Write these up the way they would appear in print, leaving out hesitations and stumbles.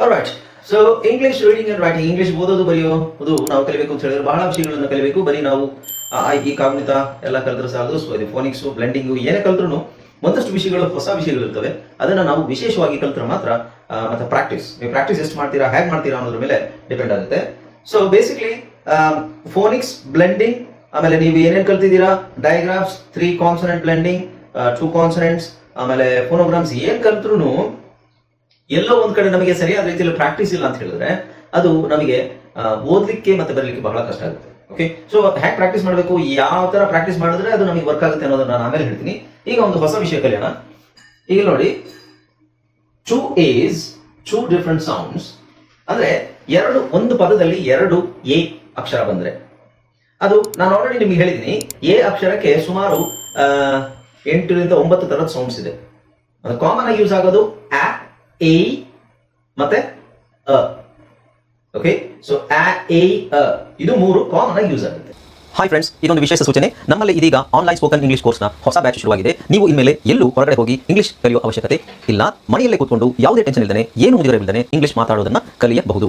All right. So English reading and writing, English ಓದೋದು ಬರೆಯೋದು ನಾವು ಕಲಿಬೇಕು ಅಂತ ಹೇಳಿದ್ರೆ ಬಹಳ ವಿಷಯಗಳನ್ನು ಕಲಿಬೇಕು. ಬರೀ ನಾವು ಈ ಕಾಗುಣಿತ ಎಲ್ಲ ಕಲಿದ್ರೆ ಸಾಲದು. ಸೊ ಇದು ಫೋನಿಕ್ಸು, ಬ್ಲೆಂಡಿಂಗು ಏನೇ ಕಲ್ತ್ರು ಒಂದಷ್ಟು ವಿಷಯಗಳು, ಹೊಸ ವಿಷಯಗಳು ಇರ್ತವೆ. ಅದನ್ನ ನಾವು ವಿಶೇಷವಾಗಿ ಕಲ್ತ್ರೆ ಮಾತ್ರ ಮತ್ತೆ ನೀವು ಪ್ರಾಕ್ಟೀಸ್ ಎಷ್ಟು ಮಾಡ್ತೀರಾ, ಹೇಗೆ ಮಾಡ್ತೀರಾ ಅನ್ನೋದ್ರ ಮೇಲೆ ಡಿಪೆಂಡ್ ಆಗುತ್ತೆ. ಸೊ ಬೇಸಿಕ್ಲಿ ಫೋನಿಕ್ಸ್, ಬ್ಲೆಂಡಿಂಗ್, ಆಮೇಲೆ ನೀವು ಏನೇನು ಕಲ್ತಿದ್ದೀರಾ, ಡಯಾಗ್ರಾಫ್ಸ್, 3 ಕಾನ್ಸನೆಂಟ್ ಬ್ಲೆಂಡಿಂಗ್, 2 ಕಾನ್ಸನೆಂಟ್ಸ್, ಆಮೇಲೆ ಫೋನೋಗ್ರಾಮ್ಸ್ ಏನ್ ಕಲ್ತ್ರು ಎಲ್ಲೋ ಒಂದ್ ಕಡೆ ನಮಗೆ ಸರಿಯಾದ ರೀತಿಯಲ್ಲಿ ಪ್ರಾಕ್ಟೀಸ್ ಇಲ್ಲ ಅಂತ ಹೇಳಿದ್ರೆ ಅದು ನಮಗೆ ಓದ್ಲಿಕ್ಕೆ ಮತ್ತೆ ಬರಲಿಕ್ಕೆ ಬಹಳ ಕಷ್ಟ ಆಗುತ್ತೆ. ಓಕೆ, ಸೊ ಹ್ಯಾಕ್ ಪ್ರಾಕ್ಟೀಸ್ ಮಾಡಬೇಕು, ಯಾವ ತರ ಪ್ರಾಕ್ಟೀಸ್ ಮಾಡಿದ್ರೆ ಅದು ನಮಗೆ ವರ್ಕ್ ಆಗುತ್ತೆ ಅನ್ನೋದನ್ನ ನಾನು ಆಮೇಲೆ ಹೇಳ್ತೀನಿ. ಈಗ ಒಂದು ಹೊಸ ವಿಷಯ ಕಲಿಯೋಣ. ಈಗ ನೋಡಿ, 2 A's 2 ಡಿಫರೆಂಟ್ ಸೌಂಡ್ಸ್ ಅಂದ್ರೆ ಒಂದು ಪದದಲ್ಲಿ 2 ಎ ಅಕ್ಷರ ಬಂದ್ರೆ ಅದು ನಾನು ಆಲ್ರೆಡಿ ನಿಮ್ಗೆ ಹೇಳಿದ್ದೀನಿ. ಎ ಅಕ್ಷರಕ್ಕೆ ಸುಮಾರು 8 ರಿಂದ 9 ತರದ ಸೌಂಡ್ಸ್ ಇದೆ. ಅದು ಕಾಮನ್ ಆಗಿ ಯೂಸ್ ಆಗೋದು ಆ, ಎ ಮತ್ತೆ ಅ. ಓಕೆ, ಸೊ ಆ, ಎ, ಅ ಇದು 3 ಕಾಮನ್ ಆಗಿ ಯೂಸ್ ಆಗುತ್ತೆ. ಹಾಯ್ ಫ್ರೆಂಡ್ಸ್, ಇದೊಂದು ವಿಶೇಷ ಸೂಚನೆ. ನಮ್ಮಲ್ಲಿ ಇದೀಗ ಆನ್ಲೈನ್ ಸ್ಪೋಕನ್ ಇಂಗ್ಲಿಷ್ ಕೋರ್ಸ್ನ ಹೊಸ ಬ್ಯಾಚ್ ಶುರುವಾಗಿದೆ. ನೀವು ಇನ್ಮೇಲೆ ಎಲ್ಲೂ ಹೊರಗಡೆ ಹೋಗಿ ಇಂಗ್ಲಿಷ್ ಕಲಿಯುವ ಅವಶ್ಯಕತೆ ಇಲ್ಲ. ಮನೆಯಲ್ಲೇ ಕೂತ್ಕೊಂಡು ಯಾವುದೇ ಟೆನ್ಷನ್ ಇಲ್ಲದೆ, ಏನು ಮುಗಿದಿರಬಿಲ್ಲದೆ ಇಂಗ್ಲಿಷ್ ಮಾತಾಡೋದನ್ನ ಕಲಿಯಬಹುದು.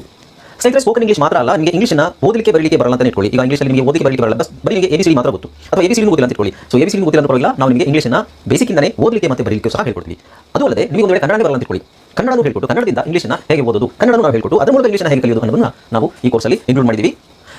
ಸ್ನೇಹಿತರೆ, ಸ್ಪೋಕನ್ ಇಂಗ್ಲಿಷ್ ಮಾತ್ರ ಅಲ್ಲ, ನಿಮಗೆ ಇಂಗ್ಲಿಷ್ನ ಓದಲಿಕ್ಕೆ ಬರಲಿಕ್ಕೆ ಬರಲ್ಲ ಅಂತ ಇಟ್ಕೊಳ್ಳಿ. ಈಗ ಇಂಗ್ಲಿಷಲ್ಲಿ ನಿಮಗೆ ಓದಲಿಕ್ಕೆ ಬರಲಿಕ್ಕೆ ಬರಲ್ಲ, ಬರೀ ನಿಮಗೆ ಎಬಿಸಿಡಿ ಮಾತ್ರ ಗೊತ್ತು, ಅಥವಾ ಎಬಿಸಿಡಿ ಗೊತ್ತಿಲ್ಲ ಅಂತ ಇಟ್ಕೊಳ್ಳಿ. ಸೊ ಎಬಿಸಿಡಿ ಗೊತ್ತಿಲ್ಲ ಅಂತ ಪರವಾಗಿಲ್ಲ, ನಾವು ನಿಮಗೆ ಇಂಗ್ಲಿಷ್ನ ಬೇಸಿಕ್ಕಿಂದನೇ ಓದಲಿಕ್ಕೆ ಮತ್ತೆ ಬರಲಿಕ್ಕೆ ಸಹ ಹೇಳ್ಕೊಡ್ತೀವಿ. ಅದು ಅಲ್ಲದೆ ನೀವು ಒಂದು ವೇಳೆ ಕನ್ನಡನೇ ಬರಲ್ಲ ಅಂತ ಇಟ್ಕೊಳ್ಳಿ, ಕನ್ನಡನೂ ಹೇಳ್ಕೊಟ್ಟು ಕನ್ನಡದಿಂದ ಇಂಗ್ಲಿಷ್ನ ಹೇಗೆ ಓದೋದು, ಕನ್ನಡನೂ ನಾವು ಹೇಳ್ಕೊಟ್ಟು ಅದರ ಮೂಲಕ ಇಂಗ್ಲಿಷ್ನ ಹೇಗೆ ಕಲಿಯೋದು ಅನ್ನೋದನ್ನ ನಾವು ಈ ಕೋರ್ಸಲ್ಲಿ ಇನ್ಕ್ಲೂಡ್ ಮಾಡಿದ್ದೀವಿ.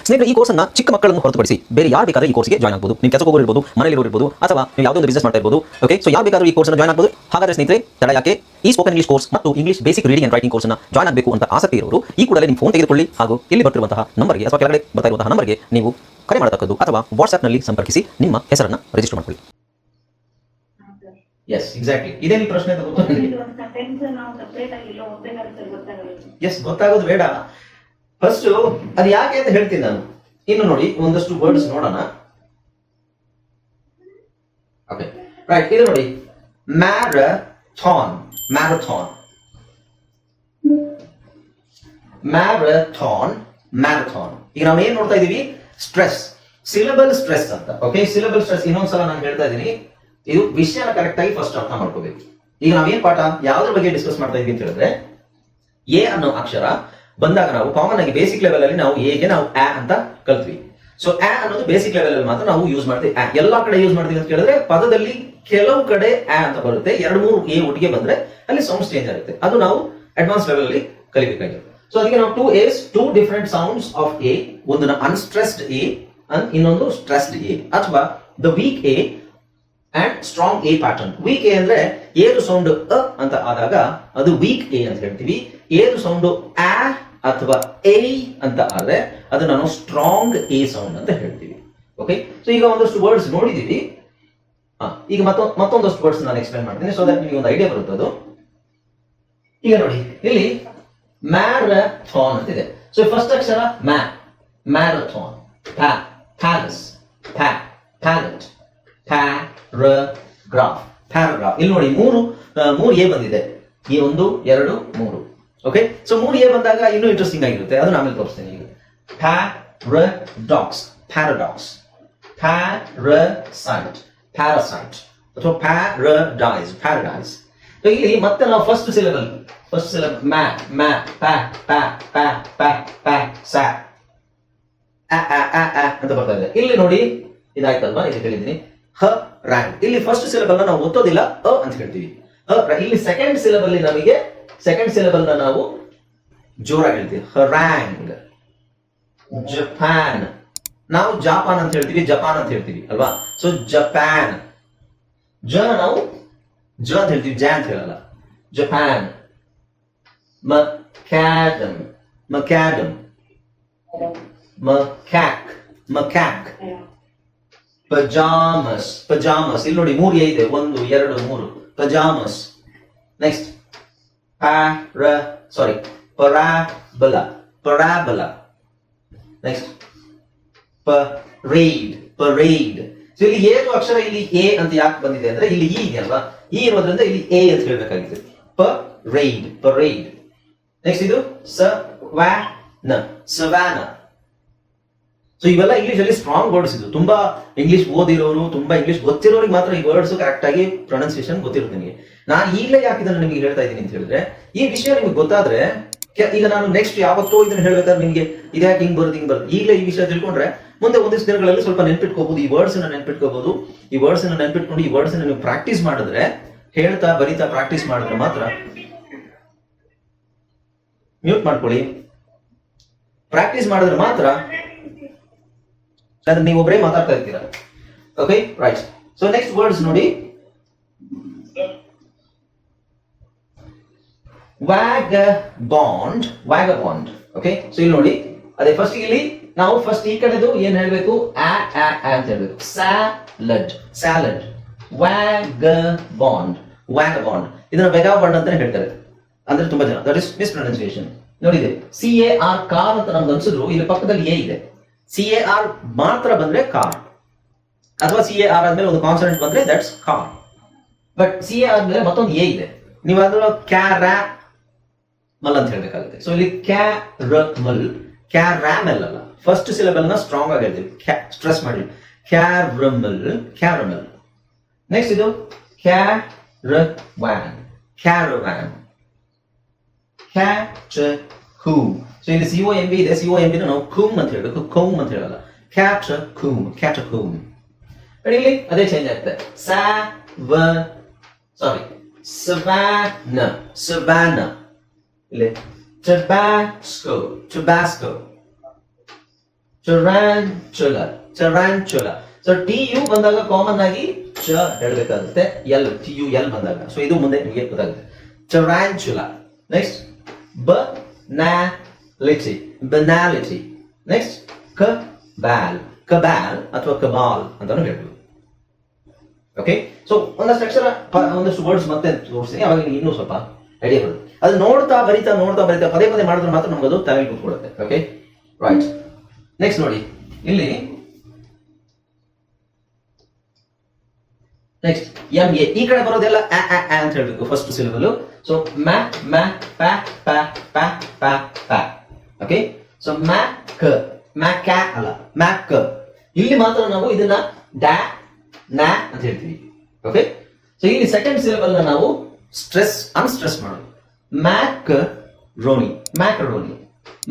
ಸ್ನೇಹಿತರೆ, ಈ ಕೋರ್ಸನ್ನು ಚಿಕ್ಕ ಮಕ್ಕಳನ್ನು ಹೊರತುಪಡಿಸಿ ಬೇರೆ ಯಾರು ಬೇಕಾದ್ರೆ ಈ ಕೋರ್ಸ್ಗೆ ಜಾಯ್ನ್ ಆಗಬಹುದು. ನೀವು ಕೆಲಸ ಹೋಗೋರು ಇರ್ಬೋದು, ಮನೆಯಲ್ಲಿ ಇರ್ಬೋದು, ಅಥವಾ ನೀವು ಯಾವುದೋ ಒಂದು ಬಿಸ್ನೆಸ್ ಮಾಡ್ತಾ ಇರ್ಬೋದು. ಓಕೆ, ಸೊ ಯಾರು ಬೇಕಾದ್ರೂ ಈ ಕೋರ್ಸ್ನ ಜಾಯ್ನ್ ಆಗಬಹುದು. ಹಾಗಾದ್ರೆ ಸ್ನೇಹಿತರೆ, ತಡ ಯಾಕೆ, ಈ ಸ್ಪೋಕನ್ ಇಂಗ್ಲಿಷ್ ಕೋರ್ಸ್ ಮತ್ತು English basic reading and writing ಕೋರ್ಸ್ನ ಜಾಯ್ನ್ ಆಗಬೇಕು ಅಂತ ಆಸಕ್ತಿ ಇರೋರು ಈ ಕೂಡಲೇ ನಿಮ್ಮ ಫೋನ್ ತೆಗೆದುಕೊಳ್ಳಿ ಹಾಗೂ ಇಲ್ಲಿ ಬರ್ತಿರುವಂತಹ ನಂಬರ್ಗೆ ಅಥವಾ ಕೆಳಗಡೆ ಬರ್ತಾ ಇರುವಂತಹ ನಂಬರ್ಗೆ ನೀವು ಕರೆ ಮಾಡತಕ್ಕದ್ದು ಅಥವಾ ವಾಟ್ಸ್ಆ್ಯಪ್ನಲ್ಲಿ ಸಂಪರ್ಕಿಸಿ ನಿಮ್ಮ ಹೆಸರನ್ನು ರಿಜಿಸ್ಟರ್ ಮಾಡಿಕೊಳ್ಳಿ. Yes, exactly. ಇದೇ ನಿಮ್ಮ ಪ್ರಶ್ನೆ ಅಂತ ಗೊತ್ತು. ಎಸ್, ಗೊತ್ತಾಗೋದು ಬೇಡ. ಫಸ್ಟ್ ಅದು ಯಾಕೆ ಅಂತ ಹೇಳ್ತೀನಿ ನಾನು. ಇನ್ನು ನೋಡಿ, ಒಂದಷ್ಟು ವರ್ಡ್ಸ್ ನೋಡೋಣ. Okay, right. ಇದು ನೋಡಿ, ಮ್ಯಾರಥಾನ್, ಮ್ಯಾರಥಾನ್, ಮ್ಯಾರಥಾನ್, ಮ್ಯಾರಥಾನ್. ಈಗ ನಾವು ಏನ್ ನೋಡ್ತಾ ಇದೀವಿ, ಸ್ಟ್ರೆಸ್, ಸಿಲಬಲ್ ಸ್ಟ್ರೆಸ್ ಅಂತ. ಓಕೆ, ಸಿಲಬಲ್ ಸ್ಟ್ರೆಸ್ ಇನ್ನೊಂದ್ಸಲ ನಾನು ಹೇಳ್ತಾ ಇದ್ದೀನಿ. ಇದು ವಿಷಯನ ಕರೆಕ್ಟ್ ಆಗಿ ಫಸ್ಟ್ ಅರ್ಥ ಮಾಡ್ಕೋಬೇಕು. ಈಗ ನಾವೇನ್ ಪಾಠ ಯಾವ್ದ್ರ ಬಗ್ಗೆ ಡಿಸ್ಕಸ್ ಮಾಡ್ತಾ ಇದೀವಿ ಅಂತ ಹೇಳಿದ್ರೆ, ಎ ಅನ್ನೋ ಅಕ್ಷರ ಬಂದಾಗ ನಾವು ಕಾಮನ್ ಆಗಿ ಬೇಸಿಕ್ ಲೆವೆಲ್ ಅಲ್ಲಿ ನಾವು ಎಗೆ ನಾವು ಆ ಅಂತ ಕಲ್ತ್ವಿ. ಸೊ ಆ ಅನ್ನೋದು ಬೇಸಿಕ್ ಲೆವೆಲ್ ಅಲ್ಲಿ ಮಾತ್ರ ನಾವು ಯೂಸ್ ಮಾಡ್ತೀವಿ. ಎಲ್ಲಾ ಕಡೆ ಯೂಸ್ ಮಾಡ್ತೀವಿ ಅಂತ ಹೇಳಿದ್ರೆ ಪದದಲ್ಲಿ ಕೆಲವು ಕಡೆ ಆ ಅಂತ ಬರುತ್ತೆ, 2-3 ಎ ಒಟ್ಟಿಗೆ ಬಂದ್ರೆ ಅಲ್ಲಿ ಸೌಂಡ್ಸ್ ಚೇಂಜ್ ಆಗುತ್ತೆ. ಅದು ನಾವು ಅಡ್ವಾನ್ಸ್ ಲೆವೆಲ್ ಅಲ್ಲಿ ಕಲಿಬೇಕಾಗಿದೆ. ಸೊ ಅದಕ್ಕೆ ನಾವು 2 A's 2 different sounds of a, ಒಂದನ್ನ ಅನ್ಸ್ಟ್ರೆಸ್ಡ್ ಎ ಇನ್ನೊಂದು ಸ್ಟ್ರೆಸ್ಡ್ ಎ, ಅಥವಾ the weak a and strong a pattern. Weak a ಅಂದ್ರೆ ಏದು ಸೌಂಡ್ ಅ ಅಂತ ಆದಾಗ ಅದು ವೀಕ್ ಎ ಅಂತ ಹೇಳ್ತೀವಿ. ಏದು ಸೌಂಡ್ ಆ ಅಥವಾ ಎ ಅಂತ ಆದ್ರೆ ಅದು ನಾನು ಸ್ಟ್ರಾಂಗ್ ಎ ಸೌಂಡ್ ಅಂತ ಹೇಳ್ತೀವಿ. ಓಕೆ, ಸೊ ಈಗ ಒಂದಷ್ಟು ವರ್ಡ್ಸ್ ನೋಡಿದೀವಿ. ಈಗ ಮತ್ತೊಂದಷ್ಟು ವರ್ಡ್ಸ್ ನಾನು ಎಕ್ಸ್ಪ್ಲೈನ್ ಮಾಡ್ತೀನಿ, ಸೊ ದಟ್ ನಿಮಗೆ ಒಂದು ಐಡಿಯಾ ಬರುತ್ತೆ ಅದು. ಈಗ ನೋಡಿ, ಇಲ್ಲಿ ಮ್ಯಾರಥಾನ್ ಅಂತಿದೆ. ಸೊ ಫಸ್ಟ್ ಅಕ್ಷರ marathon, palace, palette, paragraph, paragraph. ಇಲ್ಲಿ ನೋಡಿ, ಮೂರು ಎ ಬಂದಿದೆ. ಈ 1, 2, 3. ಓಕೆ, ಸೊ 3 ಎ ಬಂದಾಗ ಇನ್ನೂ ಇಂಟ್ರೆಸ್ಟಿಂಗ್ ಆಗಿರುತ್ತೆ. ಅದನ್ನ ಆಮೇಲೆ ತೋರಿಸ್ತೇನೆ. ಈಗ ಪ್ಯಾರಾಡಾಕ್ಸ್, ಪ್ಯಾರಾಡಾಕ್ಸ್, ಪ್ಯಾರಾಸೈಟ್, ಪ್ಯಾರಾಸೈಟ್, ಅಥವಾ ಪ್ಯಾರಡೈಸ್, ಪ್ಯಾರಡೈಸ್. ಇಲ್ಲಿ ಮತ್ತೆ ನಾವು ಫಸ್ಟ್ ಸಿಲೆಬಲ್ ಅಂತ ಬರ್ತಾ ಇದೆ. ಇಲ್ಲಿ ನೋಡಿ, ಇದಾಯ್ತಲ್ವಾ, ಇಲ್ಲಿ ಹೇಳಿದ್ದೀನಿ ಹ ರ್ಯಾಂಗ್. ಇಲ್ಲಿ ಫಸ್ಟ್ ಸಿಲೆಬಲ್ ನಾವು ಒತ್ತೋದಿಲ್ಲ, ಅ ಅಂತ ಹೇಳ್ತೀವಿ. ಇಲ್ಲಿ ಸೆಕೆಂಡ್ ಸಿಲೆಬಲ್ ನಾವು ಜೋರಾಗಿ ಹೇಳ್ತೀವಿ, ಹರಾಂಗ್. ಜಪಾನ್, ನಾವು ಜಾಪಾನ್ ಅಂತ ಹೇಳ್ತೀವಿ, ಜಪಾನ್ ಅಂತ ಹೇಳ್ತೀವಿ ಅಲ್ವಾ. ಸೊ ಜಪಾನ್, ನಾವು ಜ ಅಂತ ಹೇಳ್ತೀವಿ, ಜ ಅಂತ ಹೇಳಲ್ಲ. Japan. Macadam, macadam, macaque, macaque. Pyjamas, pyjamas. ಇಲ್ಲಿ ನೋಡಿ 3 ಎ ಇದೆ, 1, 2, 3. ಪಜಾಮಸ್. Next parabola, parabola. Next parade. So ಇಲ್ಲಿ ಏನು ಅಕ್ಷರ ಇಲ್ಲಿ ಎ ಅಂತ ಯಾಕೆ ಬಂದಿದೆ ಅಂದ್ರೆ ಇಲ್ಲಿ ಇ ಇದೆ ಅಲ್ವಾ, ಇ ಇರೋದ್ರಿಂದ ಇಲ್ಲಿ ಎ ಅಂತ ಹೇಳ್ಬೇಕಾಗಿದೆ. parade. ನೆಕ್ಸ್ಟ್ ಇದು savannah. ಸೊ ಇವೆಲ್ಲ ಇಂಗ್ಲಿಷ್ ಅಲ್ಲಿ ಸ್ಟ್ರಾಂಗ್ ವರ್ಡ್ಸ್. ಇದು ತುಂಬಾ ಇಂಗ್ಲಿಷ್ ಓದಿರೋರು, ತುಂಬಾ ಇಂಗ್ಲಿಷ್ ಗೊತ್ತಿರೋರಿಗೆ ಮಾತ್ರ ಈ ವರ್ಡ್ಸ್ ಕರೆಕ್ಟ್ ಆಗಿ ಪ್ರೊನೌನ್ಸಿಯೇಷನ್ ಗೊತ್ತಿರುತ್ತೆ ನಿಮಗೆ. ನಾನು ಈಗಲೇ ಯಾಕೆ ಇದನ್ನು ನಿಮಗೆ ಹೇಳ್ತಾ ಇದ್ದೀನಿ ಅಂತ ಹೇಳಿದ್ರೆ, ಈ ವಿಷಯ ನಿಮಗೆ ಗೊತ್ತಾದ್ರೆ ಈಗ ನಾನು ನೆಕ್ಸ್ಟ್ ಯಾವತ್ತೋ ಇದನ್ನ ಹೇಳ್ಬೇಕಾದ್ರೆ ನಿಮ್ಗೆ ಇದ್ಯಾಕೆ ಹಿಂಗ್ ಬರುತ್ತೆ ಈಗಲೇ ಈ ವಿಷಯ ತಿಳ್ಕೊಂಡ್ರೆ ಮುಂದೆ ಒಂದಿಷ್ಟು ದಿನಗಳಲ್ಲಿ ಸ್ವಲ್ಪ ನೆನ್ಪಿಟ್ಕೋಬಹುದು, ಈ ವರ್ಡ್ಸ್ ನೆನ್ಪಿಟ್ಕೋಬಹುದು. ಈ ವರ್ಡ್ಸ್ ನೆನ್ಪಿಟ್ಕೊಂಡು ಈ ವರ್ಡ್ಸ್ ನೀವು ಪ್ರಾಕ್ಟೀಸ್ ಮಾಡಿದ್ರೆ, ಹೇಳ್ತಾ ಬರೀತಾ ಪ್ರಾಕ್ಟೀಸ್ ಮಾಡಿದ್ರೆ ಮಾತ್ರ, ಮ್ಯೂಟ್ ಮಾಡ್ಕೊಳ್ಳಿ, ಪ್ರಾಕ್ಟೀಸ್ ಮಾಡಿದ್ರೆ ಮಾತ್ರ ಅದನ್ನ ನೀವೊಬ್ಬರೇ ಮಾತಾಡ್ತಾ ಇರ್ತೀರಾ. Okay, right. So next words ನೋಡಿ, ವ್ಯಾಗಬಾಂಡ್. ವ್ಯಾಗಬಾಂಡ್. ಓಕೆ, ಸೊ ಇಲ್ಲಿ ನೋಡಿ, ಅದೇ ಫಸ್ಟ್ ಇಲ್ಲಿ ನಾವು ಫಸ್ಟ್ ಈ ಕಡೆದು ಏನ್ ಹೇಳ್ಬೇಕು, ಅಂತ ಹೇಳ್ಬೇಕು. Salad, salad. Vagabond, vagabond. ಇದನ್ನ ವೆಗಾಬಾಂಡ್ ಅಂತ ಹೇಳ್ತಾರೆ, ಅಂದ್ರೆ ತುಂಬಾ ಜನ ದಟ್ ಇಸ್ ಮಿಸ್ಪ್ರೊನೌನ್ಸಿಯೇಷನ್. ನೋಡಿದೆ, CAR ಕಾರ್ ಅಂತ ನಮ್ಗೆ ಅನ್ಸಿದ್ರು, ಇಲ್ಲಿ ಪಕ್ಕದಲ್ಲಿ ಎ ಇದೆ. CAR ಮಾತ್ರ ಬಂದ್ರೆ ಕಾರ್, ಅಥವಾ CAR ಆದ್ಮೇಲೆ ಒಂದು ಕಾನ್ಸನೆಂಟ್ ಬಂದ್ರೆ ದಟ್ಸ್ ಕಾರ್. ಬಟ್ CAR ಆದ್ಮೇಲೆ ಮತ್ತೊಂದು ಎ ಇದೆ, ನೀವು ಅದನ್ನ ಕ್ಯಾರಮಲ್ ಅಂತ ಹೇಳ್ಬೇಕಾಗುತ್ತೆ. ಸೊ ಇಲ್ಲಿ ಕ್ಯಾರಮಲ್, ಕ್ಯಾರಾಮೆಲ್ ಅಲ್ಲ, ಫಸ್ಟ್ ಸಿಲೆಬಲ್ ನ ಸ್ಟ್ರಾಂಗ್ ಆಗಿ ಹೇಳ್ತೀವಿ, ಸ್ಟ್ರೆಸ್ ಮಾಡಿ. Caramel, caramel. ನೆಕ್ಸ್ಟ್ ಇದು ಕ್ಯಾರವ್ಯಾನ್, ಕ್ಯಾರವ್ಯಾನ್. ಕ್ಯಾಟಕೂಮ್. ಸೊ ಇಲ್ಲಿ COMB ಇದೆ, COMB ನಾವು ಕೂಮ್ ಅಂತ ಹೇಳ್ಬೇಕು, ಕೌಮ್ ಅಂತ ಹೇಳಲ್ಲ. ಕ್ಯಾಟಕೂಮ್, ಕ್ಯಾಟಕೂಮ್. ಇಲ್ಲಿ ಅದೇ ಚೇಂಜ್ ಆಗುತ್ತೆ. Savanna, savanna. ಇಲ್ಲಿ ಟಬಾಸ್ಕೋ, ಟಬಾಸ್ಕೋ. ಟರಾಂಚುಲಾ, ಟರಾಂಚುಲಾ. ಸೊ TU ಬಂದಾಗ ಕಾಮನ್ ಆಗಿ ಚ ಹೇಳ್ಬೇಕಾಗುತ್ತೆ, TUL ಬಂದಾಗ. ಸೊ ಇದು ಮುಂದೆ ನಿಮಗೆ ಗೊತ್ತಾಗುತ್ತೆ. Tarantula. Next banality, banality. Next cabal, cabal ಅಥವಾ ಕಬಾಲ್ ಅಂತಾನು ಹೇಳ್ಬೋದು. ಓಕೆ, ಸೊ ಒಂದಷ್ಟು ಅಕ್ಷರ, ಒಂದಷ್ಟು ವರ್ಡ್ಸ್ ಮತ್ತೆ ತೋರಿಸ್ತೀನಿ, ಅವಾಗ ನಿಮಗೆ ಇನ್ನೂ ಸ್ವಲ್ಪ ಐಡಿಯಾ ಬರುತ್ತೆ. ಅದು ನೋಡ್ತಾ ಬರಿತಾ ಪದೇ ಪದೇ ಮಾಡಿದ್ರೆ ಮಾತ್ರ ನಮ್ಗೆ ಅದು ತಲೆಗೆ ಕೂತ್ಕೊಳ್ಳುತ್ತೆ. Okay, right. ನೆಕ್ಸ್ಟ್ ನೋಡಿ, ಇಲ್ಲಿ ನೆಕ್ಸ್ಟ್ MA. ಈ ಕಡೆ ಬರೋದೆಲ್ಲ ಅಂತ ಹೇಳ್ಬೇಕು, ಫಸ್ಟ್ ಸಿಲೆಬಲ್. ಸೊ ಮ್ಯಾಕ್, ಓಕೆ. ಸೊ ಮ್ಯಾಕ್, ಮ್ಯಾಕ್ ಅಲ್ಲ, ಮ್ಯಾಕ್. ಇಲ್ಲಿ ಮಾತ್ರ ನಾವು ಇದನ್ನ ಡ್ಯಾ ನ್ಯಾ ಅಂತ ಹೇಳ್ತೀವಿ. ಓಕೆ, ಸೊ ಇಲ್ಲಿ ಸೆಕೆಂಡ್ ಸಿಲೆಬಲ್ ನಾವು ಸ್ಟ್ರೆಸ್, ಅನ್ಸ್ಟ್ರೆಸ್ ಮಾಡೋದು. Macaroni, macaroni.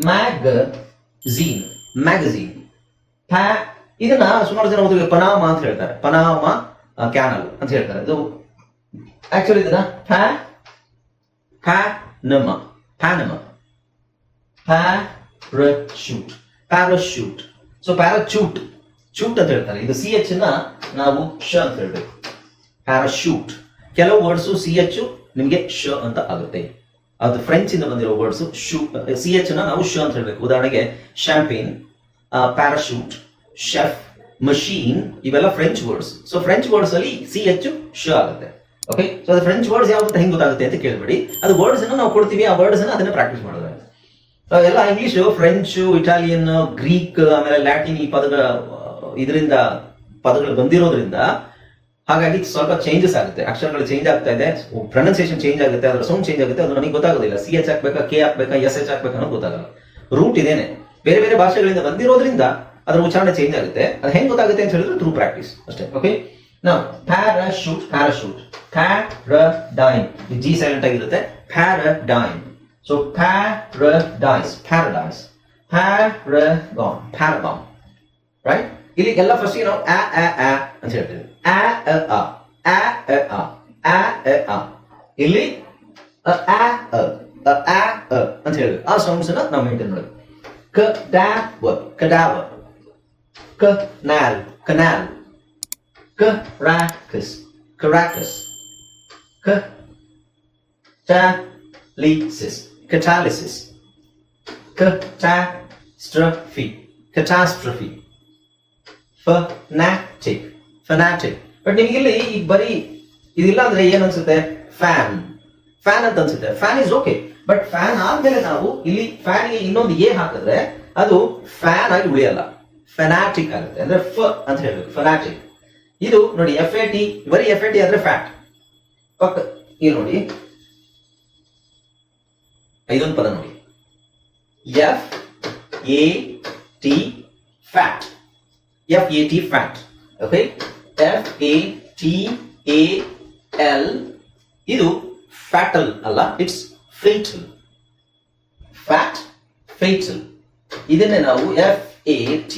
Magazine, magazine. ಇದನ್ನ ಸುಮಾರು ಜನ ಓದಿಗೆ ಪನಾಮ ಅಂತ ಹೇಳ್ತಾರೆ, ಪನಾಮ ಕ್ಯಾನಲ್ ಅಂತ ಹೇಳ್ತಾರೆ. ಇದು ಆಕ್ಚುಲಿ ಇದನ್ನ Panama, Panama. Parachute, parachute. So parachute, chute ಅಂತ ಹೇಳ್ತಾರೆ. ಇದು CH ನ ನಾವು ಶ ಅಂತ ಹೇಳ್ಬೇಕು, ಪ್ಯಾರಾಶೂಟ್. ಕೆಲವು ವರ್ಡ್ಸ್ CH ನಿಮಗೆ ಶ ಅಂತ ಆಗುತ್ತೆ, ಅದು ಫ್ರೆಂಚ್ ಇಂದ ಬಂದಿರೋ ವರ್ಡ್ಸ್. CH ನ ನಾವು ಶ ಅಂತ ಹೇಳ್ಬೇಕು. ಉದಾಹರಣೆಗೆ ಶಾಂಪೇನ್, ಪ್ಯಾರಾಶೂಟ್, ಶೆಫ್, ಮಷೀನ್, ಇವೆಲ್ಲ French words. So French words ಅಲ್ಲಿ CH ಶ ಆಗುತ್ತೆ. ಓಕೆ, ಸೊ ಅದು ಫ್ರೆಂಚ್ ವರ್ಡ್ಸ್ ಯಾವ್ದು ಅಂತ ಹೆಂಗ್ ಗೊತ್ತಾಗುತ್ತೆ ಅಂತ ಕೇಳ್ಬೇಡಿ, ಅದು ವರ್ಡ್ಸ್ ಅನ್ನು ನಾವು ಕೊಡ್ತೀವಿ, ಆ ವರ್ಡ್ಸ್ ಅನ್ನ ಅದನ್ನ ಪ್ರಾಕ್ಟೀಸ್ ಮಾಡೋದು. ಎಲ್ಲ ಇಂಗ್ಲಿಷ್, ಫ್ರೆಂಚ್, ಇಟಾಲಿಯನ್, ಗ್ರೀಕ್, ಆಮೇಲೆ ಲ್ಯಾಟಿನ್, ಈ ಪದಗಳ ಇದರಿಂದ ಪದಗಳು ಬಂದಿರೋದ್ರಿಂದ ಹಾಗಾಗಿ ಸ್ವಲ್ಪ ಚೇಂಜಸ್ ಆಗುತ್ತೆ, ಅಕ್ಷರಗಳು ಚೇಂಜ್ ಆಗ್ತಾ ಇದೆ, ಪ್ರೊನೌನ್ಸಿಯೇಷನ್ ಚೇಂಜ್ ಆಗುತ್ತೆ, ಅದರ ಸೌಂಡ್ ಚೇಂಜ್ ಆಗುತ್ತೆ. ಅದು ನಮಗೆ ಗೊತ್ತಾಗೋದಿಲ್ಲ, CH ಹಾಕ್ಬೇಕಾ, K ಹಾಕ್ಬೇಕಾ, SH ಹಾಕ್ಬೇಕಾ ಅನ್ನೋದು ಗೊತ್ತಾಗಲ್ಲ. ರೂಟ್ ಇದೇನೆ, ಬೇರೆ ಬೇರೆ ಭಾಷೆಗಳಿಂದ ಬಂದಿರೋದ್ರಿಂದ ಅದರ ಉಚ್ಚಾರಣೆ ಚೇಂಜ್ ಆಗುತ್ತೆ. ಅದು ಹೆಂಗ್ ಗೊತ್ತಾಗುತ್ತೆ ಅಂತ ಹೇಳಿದ್ರೆ ಥ್ರೂ ಪ್ರಾಕ್ಟೀಸ್ ಅಷ್ಟೇ. ಓಕೆ, ನಾವು parachute, parachute. Paradigm, G silent ಆಗಿರುತ್ತೆ. Paradigm. So paradise, paradise. Paragon, paragon. Right. ಇಲ್ಲಿ ಎಲ್ಲ ಫಸ್ಟ್ ನಾವು ಅಂತ ಹೇಳ್ತೇವೆ. ಇಲ್ಲಿ ಅಂತ ಹೇಳ್ಬೇಕು. ಆ ಸೌಂಡ್ಸ್ ನಾವು ಮೇಂಟೈನ್ ಮಾಡಬೇಕು. Cadaver, cadaver. Canal, canal. Caracas, Caracas. Catalysis, catalysis. Catastrophe, catastrophe. Fanatic, fanatic. But ನಿಮ್ಗೆ ಇಲ್ಲಿ ಈಗ ಬರೀ ಇದಿಲ್ಲ ಅಂದ್ರೆ ಏನ್ ಅನ್ಸುತ್ತೆ, ಫ್ಯಾನ್, ಫ್ಯಾನ್ ಅಂತ ಅನ್ಸುತ್ತೆ. Fan is okay, but fan ಆದ್ಮೇಲೆ ನಾವು ಇಲ್ಲಿ ಫ್ಯಾನ್ ಗೆ ಇನ್ನೊಂದು ಎ ಹಾಕಿದ್ರೆ ಅದು ಫ್ಯಾನ್ ಆಗಿ ಉಳಿಯಲ್ಲ, ಫೆನಾಟಿಕ್ ಆಗುತ್ತೆ. ಅಂದ್ರೆ ಅಂತ ಹೇಳ್ಬೇಕು, ಫೆನಾಟಿಕ್. ಇದು ನೋಡಿ FAT, ಬರೀ FAT ಅಂದ್ರೆ ಫ್ಯಾಟ್. ಪಕ್ಕ ಇಲ್ಲಿ ನೋಡಿ, ಇದೊಂದು ಪದ ನೋಡಿ, FAT, fat. FAT, fat. Okay, FATAL, ಇದು ಫ್ಯಾಟಲ್ ಅಲ್ಲ, ಇಟ್ಸ್ ಫೇಟಲ್. Fat, fatal. ಇದನ್ನೇ ನಾವು FATALIT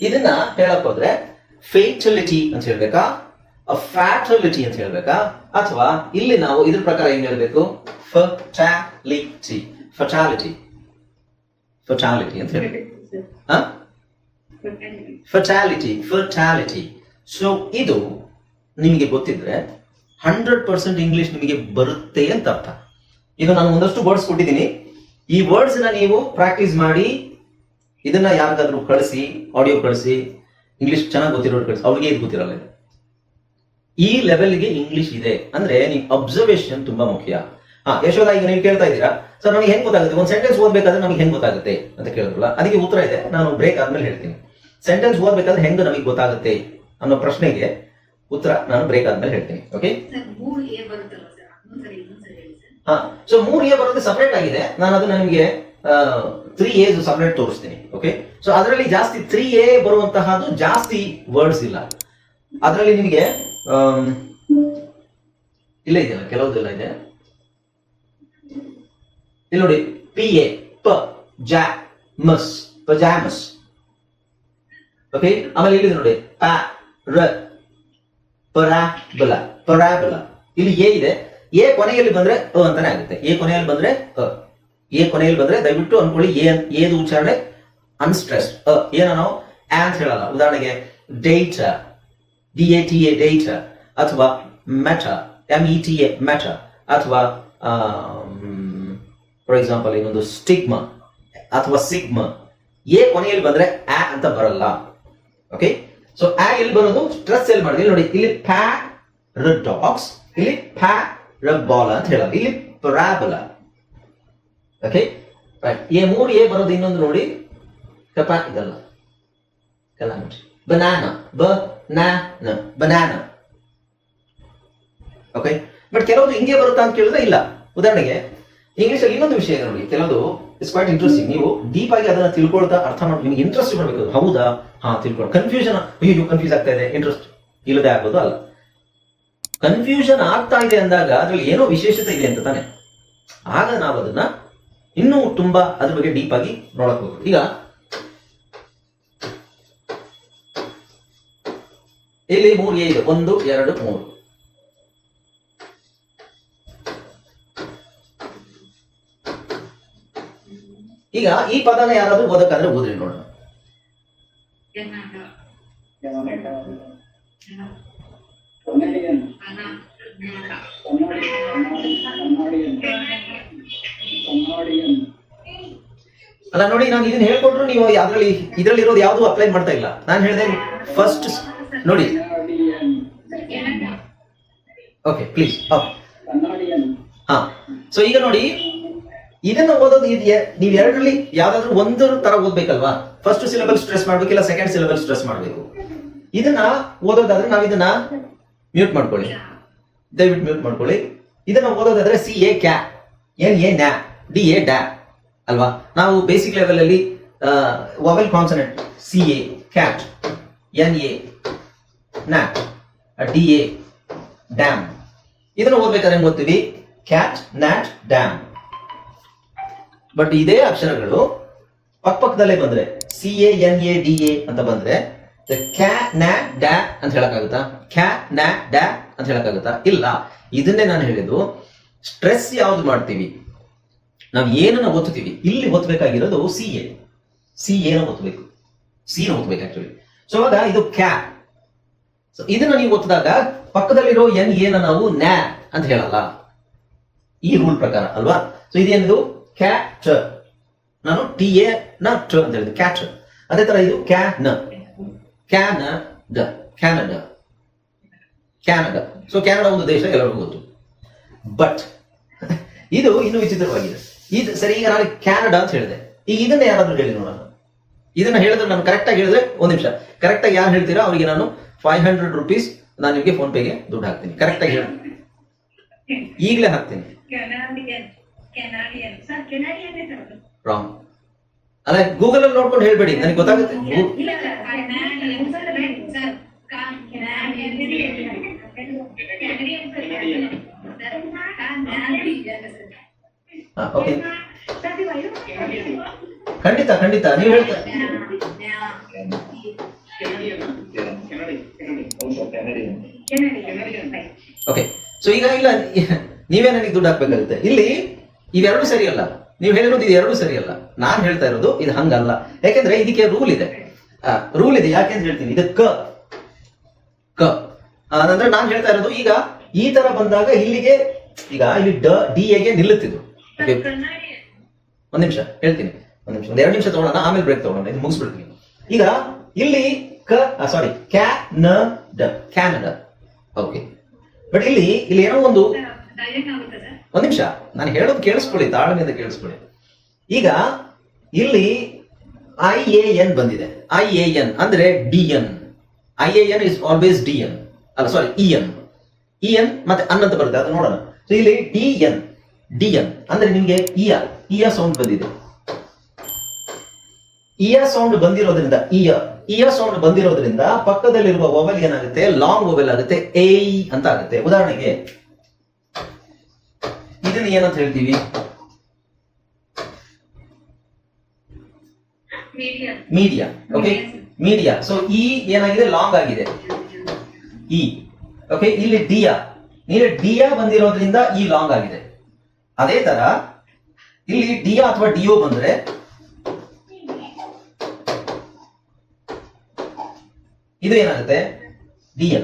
ಇದನ್ನ ಹೇಳಕ್ ಹೋದ್ರೆ ಫೇಟಲಿಟಿ ಅಂತ ಹೇಳ್ಬೇಕಾ, ಫ್ಯಾಟಲಿಟಿ ಅಂತ ಹೇಳ್ಬೇಕಾ, ಅಥವಾ ಇಲ್ಲಿ ನಾವು ಇದ್ರ ಪ್ರಕಾರ ಏನ್ ಹೇಳ್ಬೇಕು, ಫರ್ಟಾಲಿಟಿ ಫರ್ಟಾಲಿಟಿ ಫರ್ಟಾಲಿಟಿ ಅಂತ ಹೇಳ್ಬೇಕು. ಫರ್ಟಾಲಿಟಿ ಫರ್ಟಾಲಿಟಿ. ಸೊ ಇದು ನಿಮಗೆ ಗೊತ್ತಿದ್ರೆ 100% ಇಂಗ್ಲಿಷ್ ನಿಮಗೆ ಬರುತ್ತೆ ಅಂತ ಅರ್ಥ. ಈಗ ನಾನು ಒಂದಷ್ಟು ವರ್ಡ್ಸ್ ಕೊಟ್ಟಿದ್ದೀನಿ, ಈ ವರ್ಡ್ಸ್ ನ ನೀವು ಪ್ರಾಕ್ಟೀಸ್ ಮಾಡಿ ಇದನ್ನ ಯಾರಿಗಾದ್ರೂ ಕಳಿಸಿ, ಆಡಿಯೋ ಕಳಿಸಿ, ಇಂಗ್ಲಿಷ್ ಚೆನ್ನಾಗಿ ಗೊತ್ತಿರೋರು ಕಳಿಸಿ, ಅವ್ರಿಗೆ ಇದು ಗೊತ್ತಿರಲ್ಲ. ಈ ಲೆವೆಲ್ಗೆ ಇಂಗ್ಲಿಷ್ ಇದೆ ಅಂದ್ರೆ ನೀವು ಅಬ್ಸರ್ವೇಷನ್ ತುಂಬಾ ಮುಖ್ಯ. ಯಶೋಧ, ಈಗ ನೀವು ಕೇಳ್ತಾ ಇದ್ದೀರಾ ಸರ್ ನಮಗೆ ಹೆಂಗ್ ಗೊತ್ತಾಗುತ್ತೆ, ಒಂದು ಸೆಂಟೆನ್ಸ್ ಓದ್ಬೇಕಾದ್ರೆ ನಮಗೆ ಹೆಂಗ್ ಗೊತ್ತಾಗುತ್ತೆ ಅಂತ ಕೇಳಿದ್ರಲ್ಲ, ಅದಕ್ಕೆ ಉತ್ತರ ಇದೆ, ನಾನು ಬ್ರೇಕ್ ಆದ್ಮೇಲೆ ಹೇಳ್ತೀನಿ. ಸೆಂಟೆನ್ಸ್ ಓದ್ಬೇಕಾದ್ರೆ ಹೆಂಗ್ ನಮಗೆ ಗೊತ್ತಾಗುತ್ತೆ ಅನ್ನೋ ಪ್ರಶ್ನೆಗೆ ಉತ್ತರ ನಾನು ಬ್ರೇಕ್ ಆದ್ಮೇಲೆ ಹೇಳ್ತೀನಿ. ಓಕೆ, ಸೊ 3A ಬರೋದು ಸಪರೇಟ್ ಆಗಿದೆ, ನಾನು ಅದನ್ನ ನಿಮಗೆ 3A ಸಪರೇಟ್ ತೋರಿಸ್ತೀನಿ. ಓಕೆ, ಸೊ ಅದರಲ್ಲಿ ಜಾಸ್ತಿ 3A ಬರುವಂತಹದ್ದು ಜಾಸ್ತಿ ವರ್ಡ್ಸ್ ಇಲ್ಲ. ಅದರಲ್ಲಿ ನಿಮಗೆ ಇಲ್ಲ ಇದೆಯಲ್ಲ, ಕೆಲವುದೆಲ್ಲ ಇದೆ. ಇಲ್ಲಿ ನೋಡಿ, PA ಪಜಾಮಸ್ ಪಜಾಮಸ್. ಓಕೆ, ಆಮೇಲೆ ಇಲ್ಲಿ ನೋಡಿ ಪರಾಬಲ ಪರಾಬಲ. ಇಲ್ಲಿ ಎ ಇದೆ, ಎ ಕೊನೆಯಲ್ಲಿ ಬಂದ್ರೆ ಅಂತಾನೆ ಆಗುತ್ತೆ. ಎ ಕೊನೆಯಲ್ಲಿ ಬಂದ್ರೆ ಎ ಕೊನೆಯಲ್ಲಿ ಬಂದ್ರೆ ದಯವಿಟ್ಟು ಅನ್ಕೊಳ್ಳಿ, ಏದು ಉಚ್ಚಾರಣೆ ಅನ್ಸ್ಟ್ರೆಸ್. ಏನೋ ನಾವು ಅಂತ ಹೇಳಲ್ಲ. ಉದಾಹರಣೆಗೆ ಡೇಟಾ, DATA ಡೇಟಾ, ಅಥವಾ ಮೆಟಾ, META ಮೆಟಾ, ಅಥವಾ ಫಾರ್ ಎಕ್ಸಾಂಪಲ್ ಇನ್ನೊಂದು ಸ್ಟಿಗ್ಮಾ ಅಥವಾ ಸಿಗ್ಮಾ. ಎ ಕೊನೆಯಲ್ಲಿ ಬಂದ್ರೆ ಅಂತ ಬರಲ್ಲ. ಓಕೆ, ಸೊ ಎಲ್ಲಿ ಬರೋದು, ಸ್ಟ್ರೆಸ್ ಎಲ್ಲಿ ಮಾಡಿದ್ವಿ ನೋಡಿ, ಇಲ್ಲಿ ಪ್ಯಾರಡಾಕ್ಸ್, ಇಲ್ಲಿ ಪ್ಯಾರಬಾಲ ಅಂತ ಹೇಳಲ್ಲ, ಇಲ್ಲಿ ಪರಾಬಲ. ಓಕೆ, A3A ಬರೋದು ಇನ್ನೊಂದು ನೋಡಿ, ಇದಲ್ಲ, ಬನಾನಾ, ಬನಾನಾ. ಓಕೆ, ಬಟ್ ಕೆಲವೊಂದು ಹಿಂಗೆ ಬರುತ್ತಾ ಅಂತ ಕೇಳಿದ್ರೆ ಇಲ್ಲ. ಉದಾಹರಣೆಗೆ ಇಂಗ್ಲಿಷ್ ಅಲ್ಲಿ ಇನ್ನೊಂದು ವಿಷಯ ಇದೆ ನೋಡಿ, ಕೆಲವುದು ಇಟ್ಸ್ ಕ್ವೈಟ್ ಇಂಟ್ರೆಸ್ಟಿಂಗ್. ನೀವು ಡೀಪ್ ಆಗಿ ಅದನ್ನ ತಿಳ್ಕೊಳ್ತಾ ಅರ್ಥ ಮಾಡಿ ನಿಮ್ಗೆ ಇಂಟ್ರೆಸ್ಟ್ ಬರಬೇಕು. ಹೌದಾ, ತಿಳ್ಕೊಳ್ಳೋ. ಕನ್ಫ್ಯೂಷನ್, ಅಯ್ಯೋ ಕನ್ಫ್ಯೂಸ್ ಆಗ್ತಾ ಇದೆ, ಇಂಟ್ರೆಸ್ಟ್ ಇಲ್ಲದೆ ಆಗ್ಬೋದು ಅಲ್ಲ. ಕನ್ಫ್ಯೂಷನ್ ಆಗ್ತಾ ಇದೆ ಅಂದಾಗ ಅದ್ರಲ್ಲಿ ಏನೋ ವಿಶೇಷತೆ ಇದೆ ಅಂತ ತಾನೆ, ಆಗ ನಾವು ಅದನ್ನ ಇನ್ನೂ ತುಂಬಾ ಅದ್ರ ಬಗ್ಗೆ ಡೀಪ್ ಆಗಿ ನೋಡಕ್ ಹೋಗ್ಬೋದು. ಈಗ ಇಲ್ಲಿ 3A ಇದೆ, 1 2 3. ಈಗ ಈ ಪದನ ಯಾರಾದ್ರೂ ಓದಕ್ಕಾದ್ರೆ ಓದ್ರಿ ನೋಡೋಣ. ಅಲ್ಲ ನೋಡಿ, ನಾನು ಇದನ್ನ ಹೇಳ್ಕೊಟ್ರು ನೀವು ಇದ್ರಲ್ಲಿ ಇರೋದು ಯಾವ್ದು ಅಪ್ಲೈ ಮಾಡ್ತಾ ಇಲ್ಲ. ನಾನು ಹೇಳಿದೆ ಫಸ್ಟ್ ನೋಡಿ. Okay, please. ಸೊ ಈಗ ನೋಡಿ, ಇದನ್ನ ಓದೋದು ಇದೆಯಾ, ನೀವು ಎರಡರಲ್ಲಿ ಯಾವ್ದಾದ್ರು ಒಂದು ತರ ಓದ್ಬೇಕಲ್ವಾ. ಫಸ್ಟ್ ಸಿಲೆಬಲ್ ಸ್ಟ್ರೆಸ್ ಮಾಡ್ಬೇಕಿಲ್ಲ, ಸೆಕೆಂಡ್ ಸಿಲೆಬಲ್ ಸ್ಟ್ರೆಸ್ ಮಾಡ್ಬೇಕು. ಇದನ್ನ ಓದೋದಾದ್ರೆ ನಾವು ಇದನ್ನ ಮ್ಯೂಟ್ ಮಾಡ್ಕೊಳ್ಳಿ, ದಯವಿಟ್ಟು ಮ್ಯೂಟ್ ಮಾಡ್ಕೊಳ್ಳಿ. ಇದನ್ನ ಓದೋದಾದ್ರೆ CA ಕ್ಯಾ, NA ನ್ಯಾ, DA ಡ್ಯಾ ಅಲ್ವಾ. ನಾವು ಬೇಸಿಕ್ ಲೆವೆಲ್ ಅಲ್ಲಿ vowel consonant CA cat, NA nat, DA dam. ಇದನ್ನ ಓದ್ಬೇಕಾದ್ರೆ ಓದ್ತೀವಿ ಕ್ಯಾಟ್, ನ್ಯಾಟ್, ಡ್ಯಾಮ್. ಬಟ್ ಇದೇ ಅಕ್ಷರಗಳು ಪಕ್ಕದಲ್ಲೇ ಬಂದ್ರೆ CANADA ಅಂತ ಬಂದ್ರೆ ಕ್ಯಾ ನ್ಯಾ ಡ್ಯಾ ಅಂತ ಹೇಳಕ್ಕಾಗುತ್ತಾ, ಕ್ಯಾ ನ್ಯಾ ಡ್ಯಾ ಅಂತ ಹೇಳಕ್ಕಾಗುತ್ತಾ? ಇಲ್ಲ. ಇದನ್ನೇ ನಾನು ಹೇಳಿದ್ದು, ಸ್ಟ್ರೆಸ್ ಯಾವ್ದು ಮಾಡ್ತೀವಿ, ನಾವು ಏನನ್ನ ಒತ್ತುತ್ತೀವಿ, ಇಲ್ಲಿ ಒತ್ತಬೇಕಾಗಿರೋದು CA ಒತ್ತಬೇಕು, C ಒತ್ತಬೇಕು ಆಕ್ಚುಲಿ. ಸೊ ಅವಾಗ ಇದು ಕ್ಯಾ. ಸೊ ಇದನ್ನ ನೀವು ಒತ್ತಿದಾಗ ಪಕ್ಕದಲ್ಲಿರೋ NA ನಾವು ನ್ಯಾ ಅಂತ ಹೇಳಲ್ಲ, ಈ ರೂಲ್ ಪ್ರಕಾರ ಅಲ್ವಾ. ಸೊ ಇದೇನಿದು ಕ್ಯಾಟ್, ನಾನು TA ನ ಟ ಅಂತ ಹೇಳಿದೆ, ಕ್ಯಾಟ್. ಅದೇ ತರ ಇದು ಕ್ಯಾನಡ, ಕ್ಯಾನಡಾ. ಸೊ ಕ್ಯಾನಡಾ ಒಂದು ದೇಶ, ಎಲ್ಲರಿಗೂ ಗೊತ್ತು. ಬಟ್ ಇದು ಇನ್ನೂ ವಿಚಿತ್ರವಾಗಿದೆ. ಇದು ಸರಿ, ಈಗ ನಾನು ಕ್ಯಾನಡಾ ಅಂತ ಹೇಳಿದೆ. ಈಗ ಇದನ್ನ ಯಾರಾದ್ರೂ ಹೇಳಿ ನೋಡೋಣ. ಇದನ್ನ ಹೇಳಿದ್ರೆ ನಾನು ಕರೆಕ್ಟ್ ಆಗಿ ಹೇಳಿದ್ರೆ, ಒಂದ್ ನಿಮಿಷ, ಕರೆಕ್ಟ್ ಆಗಿ ಯಾರು ಹೇಳ್ತೀರಾ ಅವರಿಗೆ ನಾನು 500 ರೂಪೀಸ್ ನಾನು ನಿಮಗೆ ಫೋನ್ ಪೇಗೆ ದುಡ್ಡು ಹಾಕ್ತೀನಿ. ಕರೆಕ್ಟ್ ಆಗಿ ಹೇಳಿ, ಈಗಲೇ ಹಾಕ್ತೀನಿ. ರಾಂಗ್ ಅಲ್ಲ, ಗೂಗಲ್ ಅಲ್ಲಿ ನೋಡ್ಕೊಂಡು ಹೇಳ್ಬೇಡಿ, ನನಗೆ ಗೊತ್ತಾಗುತ್ತೆ. ಓಕೆ, ಖಂಡಿತ ಖಂಡಿತ ನೀವು ಹೇಳ್ತಾ ಓಕೆ. ಸೊ ಈಗ ಇಲ್ಲ ನೀವೇ ನನಗೆ ದುಡ್ಡು ಹಾಕ್ಬೇಕಾಗುತ್ತೆ. ಇಲ್ಲಿ ಇವೆರಡು ಸರಿಯಲ್ಲ, ನೀವು ಹೇಳಿರೋದು ಇದು ಎರಡು ಸರಿಯಲ್ಲ. ನಾನ್ ಹೇಳ್ತಾ ಇರೋದು ಇದು ಹಂಗಲ್ಲ. ಯಾಕೆಂದ್ರೆ ಇದಕ್ಕೆ ರೂಲ್ ಇದೆ, ರೂಲ್ ಇದೆ. ಯಾಕೆಂತ ಹೇಳ್ತೀನಿ, ಇದು ಕ ಅಂದ್ರೆ ನಾನ್ ಹೇಳ್ತಾ ಇರೋದು ಈಗ ಈ ತರ ಬಂದಾಗ ಇಲ್ಲಿಗೆ ಈಗ ಇಲ್ಲಿ ಡಿ ಎಗೆ ನಿಲ್ಲುತ್ತಿದ್ದು. ಒಂದ್ ನಿಮಿಷ ಹೇಳ್ತೀನಿ, ಒಂದ್ ನಿಮಿಷ, ಒಂದ್ 2 ನಿಮಿಷ ತಗೊಳ್ಳೋಣ, ಆಮೇಲೆ ಬ್ರೇಕ್ ತಗೊಳ್ಳೋಣ, ಇದು ಮುಗಿಸ್ಬಿಡ್ತೀನಿ. ಈಗ ಇಲ್ಲಿ ಸಾರಿ ಕ್ಯಾನಡಾ. ಓಕೆ, ಬಟ್ ಇಲ್ಲಿ ಏನೋ ಒಂದು ಒಂದ್ ನಿಮಿಷ ನಾನು ಹೇಳೋದು ಕೇಳಿಸ್ಕೊಳ್ಳಿ, ತಾಳ್ಮೆಯಿಂದ ಕೇಳಿಸ್ಕೊಳ್ಳಿ. ಈಗ ಇಲ್ಲಿ IAN ಬಂದಿದೆ. IAN ಅಂದ್ರೆ DN. IAN is always DN, ಅಲ್ಲ ಸಾರಿ EN ಮತ್ತೆ ಅನ್ ಅಂತ ಬರುತ್ತೆ, ಅದು ನೋಡೋಣ. ಸೊ ಇಲ್ಲಿ DN ಅಂದ್ರೆ ನಿಮ್ಗೆ ಇಯ ಸೌಂಡ್ ಬಂದಿದೆ. ಇಯ ಸೌಂಡ್ ಬಂದಿರೋದ್ರಿಂದ ಪಕ್ಕದಲ್ಲಿರುವ ವೊವೆಲ್ ಏನಾಗುತ್ತೆ, ಲಾಂಗ್ ವೊವೆಲ್ ಆಗುತ್ತೆ, ಎ ಅಂತ ಆಗುತ್ತೆ. ಉದಾಹರಣೆಗೆ ಇದನ್ನ ಏನಂತ ಹೇಳ್ತೀವಿ, media. Okay, media. So E ಏನಾಗಿದೆ, ಲಾಂಗ್ ಆಗಿದೆ, ಇ. ಓಕೆ, ಇಲ್ಲಿ ಡಿಯಾ ಬಂದಿರೋದ್ರಿಂದ ಈ ಲಾಂಗ್ ಆಗಿದೆ. ಅದೇ ತರ ಇಲ್ಲಿ ಡಿಯಾ ಅಥವಾ ಡಿಯೋ ಬಂದ್ರೆ ಇದು ಏನಾಗುತ್ತೆ, DN,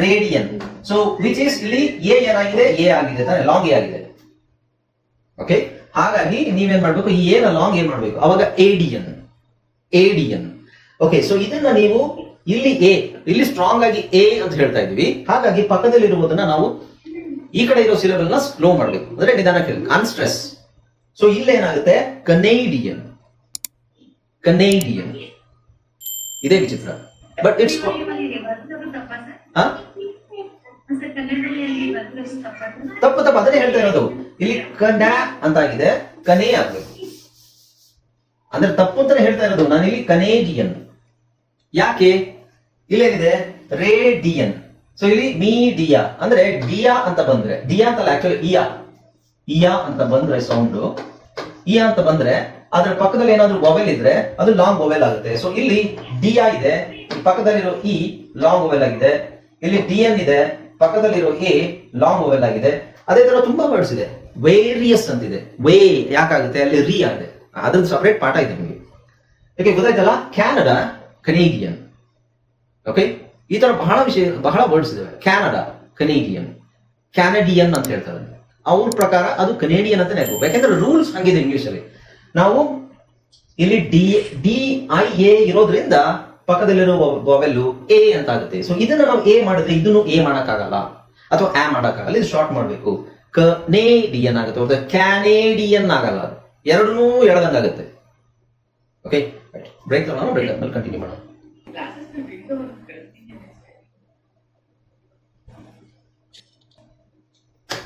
radian. So which is ಇಲ್ಲಿ ಎ ಏನಾಗಿದೆ, ಎ ಆಗಿದೆ ತಾನೆ, ಲಾಂಗ್ ಎ ಆಗಿದೆ. ಓಕೆ, ಹಾಗಾಗಿ ನೀವೇನ್ ಮಾಡ್ಬೇಕು, ಈ ಎನ ಲಾಂಗ್ ಏನ್ ಮಾಡ್ಬೇಕು, ಅವಾಗ ADN. ಓಕೆ, ಸೊ ಇದನ್ನ ನೀವು ಇಲ್ಲಿ ಸ್ಟ್ರಾಂಗ್ ಆಗಿ ಎ ಅಂತ ಹೇಳ್ತಾ ಇದೀವಿ. ಹಾಗಾಗಿ ಪಕ್ಕದಲ್ಲಿರುವುದನ್ನ ನಾವು ಈ ಕಡೆ ಇರೋ ಸಿಲೆಬಲ್ ನ ಸ್ಲೋ ಮಾಡ್ಬೇಕು, ಅಂದ್ರೆ ನಿಧಾನಕ್ಕೆ, ಅನ್ಸ್ಟ್ರೆಸ್. ಸೊ ಇಲ್ಲೇನಾಗುತ್ತೆ, ಕನೇಡಿಯನ್. ಇದೇ ವಿಚಿತ್ರ, ಬಟ್ ಇಟ್ಸ್ ತಪ್ಪು ಅದನ್ನೇ ಹೇಳ್ತಾ ಇರೋದು. ಇಲ್ಲಿ ಕನ ಅಂತ ಆಗಿದೆ, ಕನೇ ಆಗ್ಬೇಕು. ಅಂದ್ರೆ ತಪ್ಪು ಅಂತಾನೆ ಹೇಳ್ತಾ ಇರೋದು ನಾನು ಇಲ್ಲಿ, ಕನೇಡಿಯನ್. ಯಾಕೆ, ಇಲ್ಲೇನಿದೆ ರೇಡಿಯನ್. ಸೊ ಇಲ್ಲಿ ಮೀಡಿಯಾ ಅಂದ್ರೆ ಡಿಯಾ ಅಂತ ಬಂದ್ರೆ, ಡಿಯಾ ಅಂತಲ್ಲ ಆಕ್ಚುಲಿ ಇಯಾ ಅಂತ ಬಂದ್ರೆ ಸೌಂಡ್, ಇಯಾ ಅಂತ ಬಂದ್ರೆ ಅದ್ರ ಪಕ್ಕದಲ್ಲಿ ಏನಾದ್ರು ವೊವೆಲ್ ಇದ್ರೆ ಅದು ಲಾಂಗ್ ವೊವೆಲ್ ಆಗುತ್ತೆ. ಸೊ ಇಲ್ಲಿ ಡಿಯಾ ಇದೆ, ಪಕ್ಕದಲ್ಲಿರೋ ಇ ಲಾಂಗ್ ವೊವೆಲ್ ಆಗಿದೆ. ಇಲ್ಲಿ DN ಇದೆ, ಪಕ್ಕದಲ್ಲಿರೋ ಎ ಲಾಂಗ್ ವೊವೆಲ್ ಆಗಿದೆ. ಅದೇ ತರ ತುಂಬಾ ವರ್ಡ್ಸ್ ಇದೆ, ವೇರಿಯಸ್ ಅಂತಿದೆ, ಯಾಕಾಗುತ್ತೆ, ಅಲ್ಲಿ ರೀ ಆಗಿದೆ. ಅದ್ರದ್ದು ಸಪರೇಟ್ ಪಾಠ ಇದೆ ನಿಮಗೆ. ಯಾಕೆ ಗೊತ್ತಾಯ್ತಲ್ಲ, ಕ್ಯಾನಡಾ, ಕನೇಡಿಯನ್. ಓಕೆ, ಈ ತರ ಬಹಳ ವರ್ಡ್ಸ್ ಇದಾವೆ. ಕ್ಯಾನಡಾ, ಕ್ಯಾನಡಿಯನ್ ಅಂತ ಹೇಳ್ತಾರೆ. ಅವ್ರ ಪ್ರಕಾರ ಅದು ಕನೇಡಿಯನ್ ಅಂತಾನೆ ಆಗ್ಬೇಕು, ಯಾಕೆಂದ್ರೆ ರೂಲ್ಸ್ ಹಂಗಿದೆ ಇಂಗ್ಲಿಷ್ ಅಲ್ಲಿ. ನಾವು ಇಲ್ಲಿ DIA ಇರೋದ್ರಿಂದ ಪಕ್ಕದಲ್ಲಿರುವ ವೊವೆಲ್ ಎ ಅಂತ ಆಗುತ್ತೆ. ಸೊ ಇದನ್ನ ನಾವು ಎ ಮಾಡಿದ್ರೆ ಇದನ್ನು ಎ ಮಾಡಕ್ಕಾಗಲ್ಲ, ಅಥವಾ ಆ ಮಾಡಕ್ಕಾಗಲ್ಲ. ಇದು ಶಾರ್ಟ್ ಮಾಡ್ಬೇಕು, ಕನೇಡಿಯನ್ ಆಗುತ್ತೆ, ಹೊರತು ಕ್ಯಾನೇಡಿಯನ್ ಆಗಲ್ಲ. ಎರಡನ್ನೂ ಎಳೆದಂಗಾಗುತ್ತೆ. ಓಕೆ, ಬ್ರೇಕ್ ತಗೋಣ, ಬ್ರೇಕ್ ಆದ್ಮೇಲೆ ಕಂಟಿನ್ಯೂ ಮಾಡೋಣ.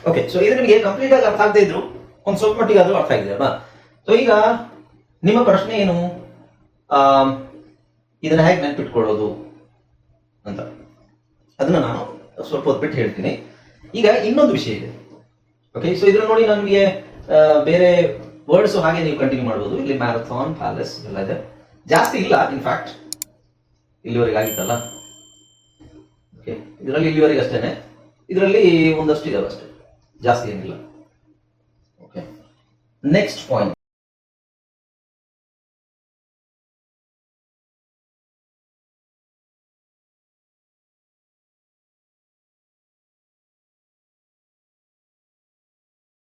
ಓಕೆ, ಸೊ ಇದು ನಿಮಗೆ ಕಂಪ್ಲೀಟ್ ಆಗಿ ಅರ್ಥ ಆಗದೆ ಇದ್ರು ಒಂದು ಸ್ವಲ್ಪ ಮಟ್ಟಿಗೆ ಆದ್ರೂ ಅರ್ಥ ಆಗಿದೆ ಅಲ್ವಾ? ಸೊ ಈಗ ನಿಮ್ಮ ಪ್ರಶ್ನೆ ಏನು, ಇದನ್ನ ಹೇಗೆ ನೆನ್ಪಿಟ್ಕೊಳ್ಳೋದು ಅಂತ, ಅದನ್ನ ನಾನು ಸ್ವಲ್ಪ ಹೊತ್ತು ಬಿಟ್ಟು ಹೇಳ್ತೀನಿ. ಈಗ ಇನ್ನೊಂದು ವಿಷಯ ಇದೆ. ಓಕೆ, ಸೊ ಇದ್ರ ನೋಡಿ ನನಗೆ ಬೇರೆ ವರ್ಡ್ಸ್ ಹಾಗೆ ನೀವು ಕಂಟಿನ್ಯೂ ಮಾಡ್ಬೋದು. ಇಲ್ಲಿ ಮ್ಯಾರಥಾನ್, ಪ್ಯಾಲೇಸ್ ಎಲ್ಲ ಇದೆ, ಜಾಸ್ತಿ ಇಲ್ಲ. ಇನ್ಫ್ಯಾಕ್ಟ್ ಇಲ್ಲಿವರೆಗೆ ಆಗಿತ್ತಲ್ಲ. ಓಕೆ, ಇದರಲ್ಲಿ ಇಲ್ಲಿವರೆಗೆ ಅಷ್ಟೇನೆ, ಇದರಲ್ಲಿ ಒಂದಷ್ಟು ಇದಾವೆ ಅಷ್ಟೇ, ಜಾಸ್ತಿ ಏನಿಲ್ಲ. Okay, next point.